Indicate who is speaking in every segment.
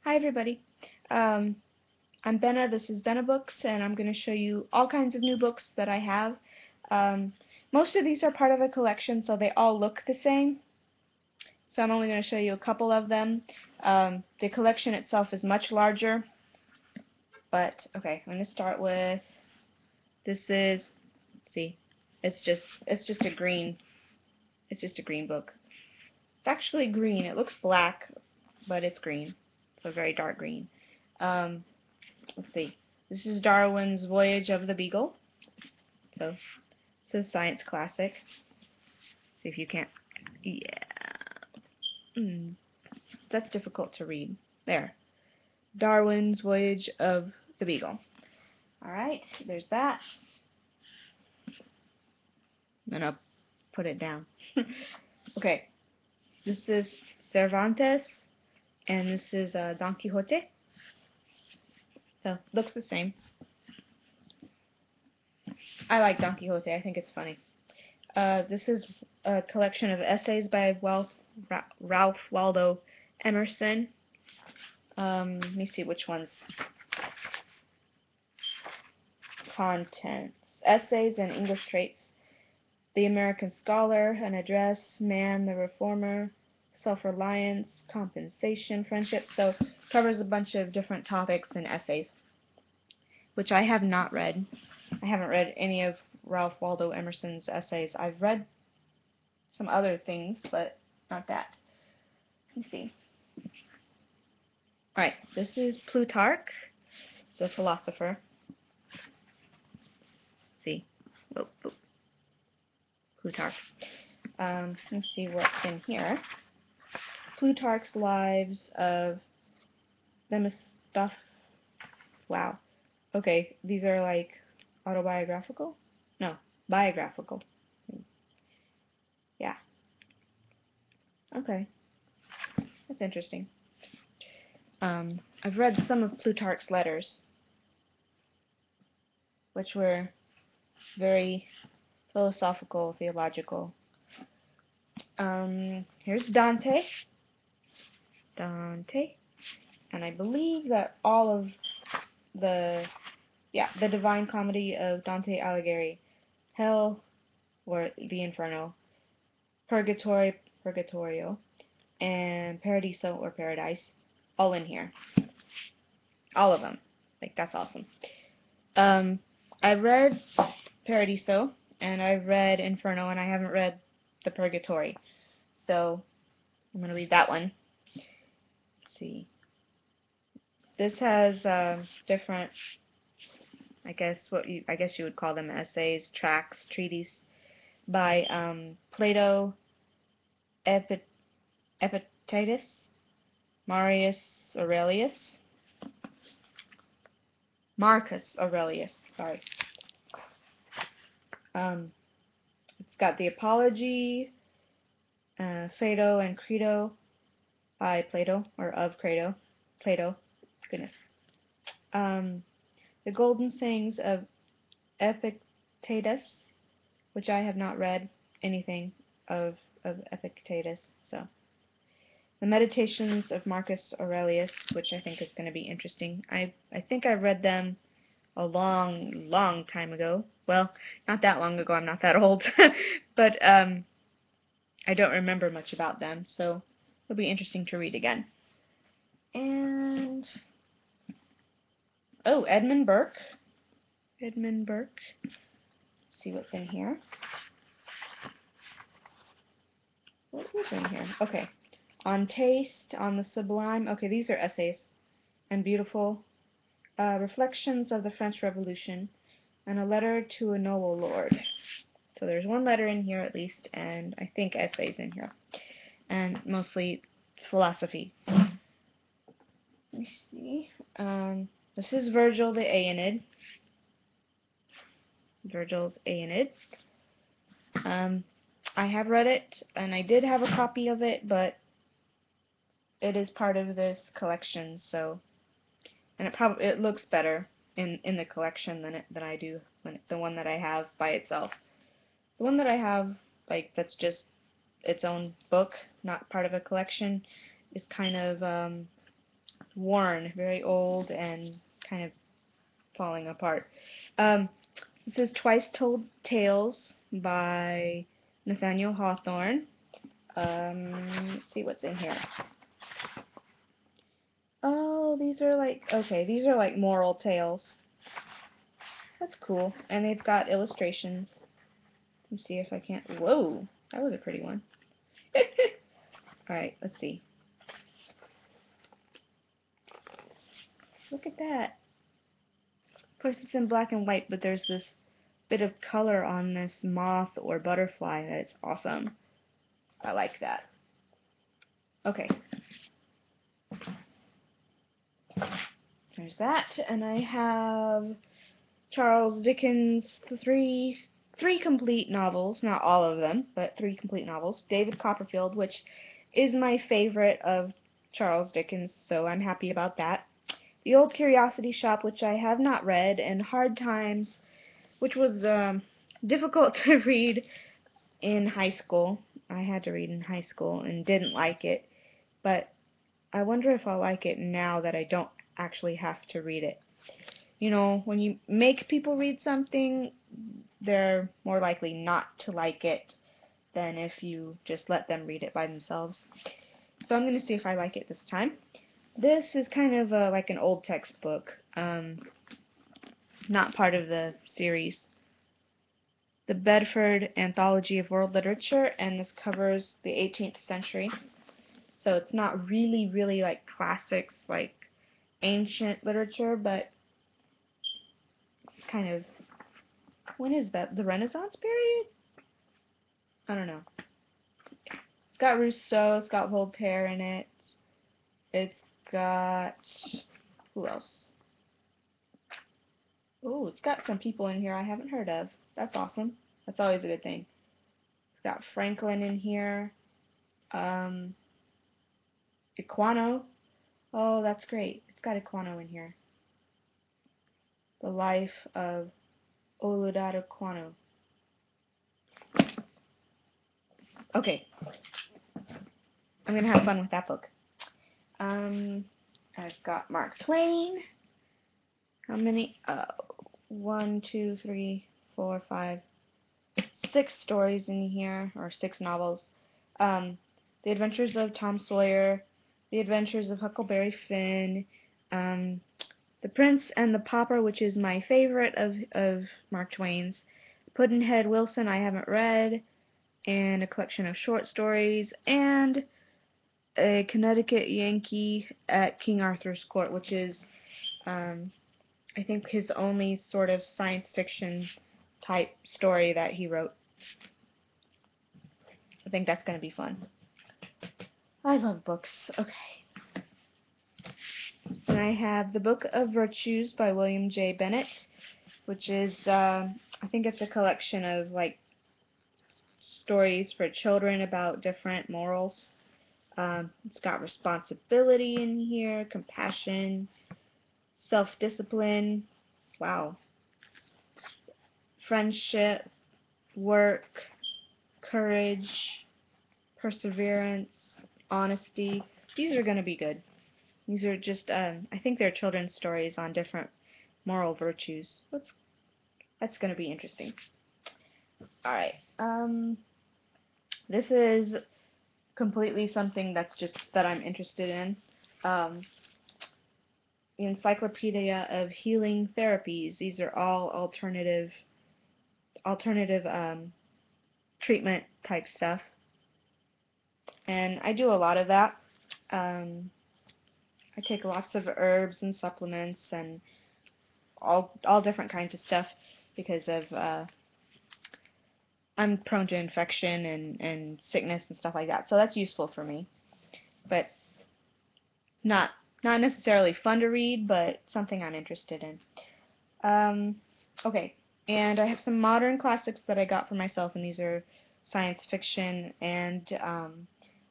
Speaker 1: Hi everybody. Um, I'm Benna, this is Benna Books, and I'm going to show you all kinds of new books that I have. Um, Most of these are part of a collection, so they all look the same. So I'm only going to show you a couple of them. The collection itself is much larger, but okay, I'm going to start with, this is, see, it's just a green book. It's actually green. It looks black, but it's green. So very dark green. Um, let's see. This is Darwin's Voyage of the Beagle. So it's a science classic. See if you can't. Yeah. That's difficult to read. There. Darwin's Voyage of the Beagle. Alright, there's that. Then I'll put it down. Okay. This is Cervantes, and this is Don Quixote. So, looks the same. I like Don Quixote. I think it's funny. This is a collection of essays by Ralph Waldo Emerson. Let me see which ones. Contents. Essays and English Traits. The American Scholar, An Address, Man the Reformer, Self-Reliance, Compensation, Friendship. So covers a bunch of different topics and essays, which I have not read. I haven't read any of Ralph Waldo Emerson's essays. I've read some other things, but not that. Let me see. Alright, this is Plutarch. It's a philosopher. See. Oh, oh. Plutarch. Let's see what's in here. Plutarch's Lives of Themistoph. Wow. Okay, these are like autobiographical? No, biographical. Yeah. Okay. That's interesting. I've read some of Plutarch's letters, which were very philosophical, theological. Here's Dante. And I believe that all of the Divine Comedy of Dante Alighieri, Hell, or the Inferno, Purgatorio, and Paradiso, or Paradise, all in here. All of them. Like, that's awesome. I read Paradiso, and I've read Inferno, and I haven't read the Purgatory. So, I'm going to read that one. Let's see. This has different, I guess you would call them essays, tracts, treatises by Plato, Epictetus, Marcus Aurelius, sorry. It's got the Apology, Phaedo and Crito by Plato, or of Plato, goodness. The Golden Sayings of Epictetus, which I have not read anything of Epictetus, so. The Meditations of Marcus Aurelius, which I think is going to be interesting. I think I read them a long, long time ago. Well, not that long ago, I'm not that old. But I don't remember much about them, so it'll be interesting to read again. And, oh, Edmund Burke. Let's see what's in here. What is in here? Okay. On Taste, on the Sublime. Okay, these are essays. And Beautiful. Reflections of the French Revolution, and a letter to a noble lord. So there's one letter in here at least, and I think essays in here, and mostly philosophy. Let me see. This is Virgil the Aeneid. Virgil's Aeneid. I have read it, and I did have a copy of it, but it is part of this collection, so, and it looks better in the collection than I do the one that I have by itself. The one that I have, like, that's just its own book, not part of a collection, is kind of worn, very old, and kind of falling apart. Um, this is Twice Told Tales by Nathaniel Hathorne. Let's see what's in here. Oh, these are like, okay, these are like moral tales. That's cool. And they've got illustrations. Let's see if I can't, whoa, that was a pretty one. Alright, let's see. Look at that. Of course it's in black and white, but there's this bit of color on this moth or butterfly that's awesome. I like that. Okay. There's that, and I have Charles Dickens' three complete novels, not all of them, but 3 complete novels. David Copperfield, which is my favorite of Charles Dickens, so I'm happy about that. The Old Curiosity Shop, which I have not read, and Hard Times, which was difficult to read in high school. I had to read in high school and didn't like it, but I wonder if I'll like it now that I don't actually have to read it. You know, when you make people read something, they're more likely not to like it than if you just let them read it by themselves. So I'm going to see if I like it this time. This is kind of like an old textbook, not part of the series. The Bedford Anthology of World Literature, and this covers the 18th century. So it's not really, really like classics, like ancient literature, but it's kind of, when is that? The Renaissance period? I don't know. It's got Rousseau, it's got Voltaire in it. It's got, who else? Oh, it's got some people in here I haven't heard of. That's awesome. That's always a good thing. It's got Franklin in here. Equano. Oh, that's great. It's got Equano in here. The Life of Olaudah Equano. Okay. I'm going to have fun with that book. I've got Mark Twain. How many? 1, 2, 3, 4, 5, 6 stories in here, or 6 novels. The Adventures of Tom Sawyer, The Adventures of Huckleberry Finn, The Prince and the Pauper, which is my favorite of Mark Twain's, Pudd'nhead Wilson I haven't read, and a collection of short stories, and a Connecticut Yankee at King Arthur's Court, which is, I think, his only sort of science fiction type story that he wrote. I think that's going to be fun. I love books. Okay. And I have The Book of Virtues by William J. Bennett, which is, I think it's a collection of, like, stories for children about different morals. It's got responsibility in here, compassion, self-discipline, wow, friendship, work, courage, perseverance, honesty. These are going to be good. These are just, I think they're children's stories on different moral virtues. That's going to be interesting. Alright, this is completely something that's just, that I'm interested in. Encyclopedia of Healing Therapies. These are all alternative treatment type stuff. And I do a lot of that. I take lots of herbs and supplements and all different kinds of stuff because of I'm prone to infection and sickness and stuff like that. So that's useful for me. But not necessarily fun to read, but something I'm interested in. Okay, and I have some modern classics that I got for myself, and these are science fiction, and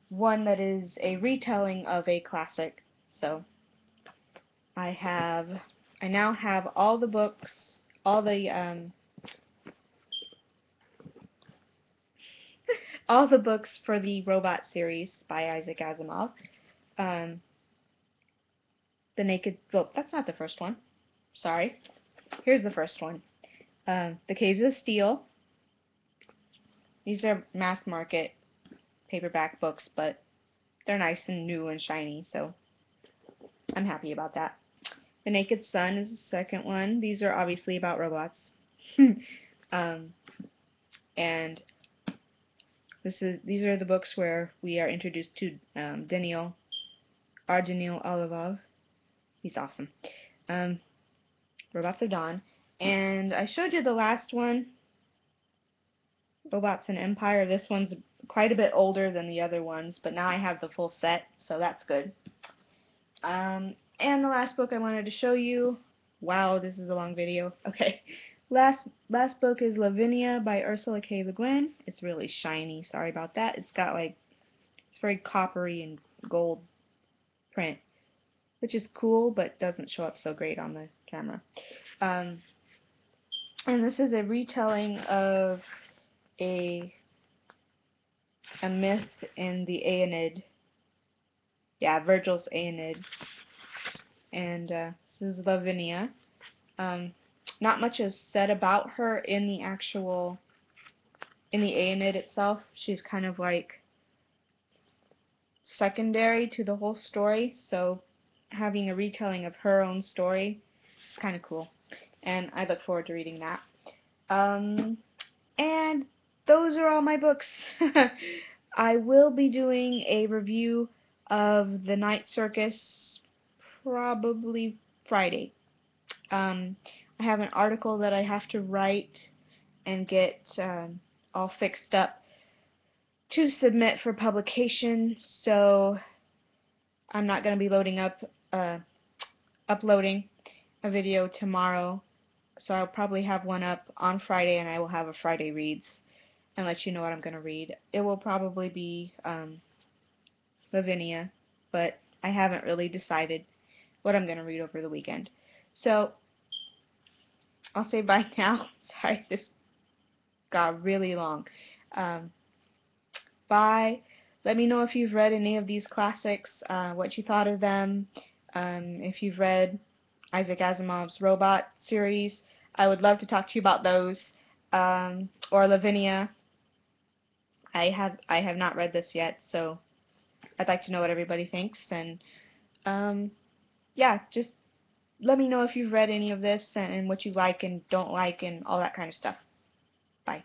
Speaker 1: one that is a retelling of a classic. So I now have all the books, all the all the books for the Robot series by Isaac Asimov. The Naked, well, that's not the first one. Sorry. Here's the first one. The Caves of Steel. These are mass market paperback books, but they're nice and new and shiny, so I'm happy about that. The Naked Sun is the second one. These are obviously about robots. And these are the books where we are introduced to Daniel Olimov. He's awesome. Robots of Dawn. And I showed you the last one, Robots and Empire. This one's quite a bit older than the other ones, but now I have the full set, so that's good. And the last book I wanted to show you. Wow, this is a long video. Okay. Last book is Lavinia by Ursula K. Le Guin. It's really shiny. Sorry about that. It's got like, it's very coppery and gold print, which is cool, but doesn't show up so great on the camera. And this is a retelling of a myth in the Aeneid. Yeah, Virgil's Aeneid. And this is Lavinia. Not much is said about her in the Aeneid itself. She's kind of like secondary to the whole story, so having a retelling of her own story is kind of cool, and I look forward to reading that. And those are all my books. I will be doing a review of The Night Circus probably Friday. I have an article that I have to write and get all fixed up to submit for publication, so I'm not going to be uploading a video tomorrow, so I'll probably have one up on Friday, and I will have a Friday Reads and let you know what I'm going to read. It will probably be Lavinia, but I haven't really decided what I'm going to read over the weekend. So I'll say bye now. Sorry, this got really long. Bye. Let me know if you've read any of these classics, what you thought of them. If you've read Isaac Asimov's Robot series, I would love to talk to you about those. Or Lavinia. I have not read this yet, so I'd like to know what everybody thinks. And yeah, just let me know if you've read any of this and what you like and don't like and all that kind of stuff. Bye.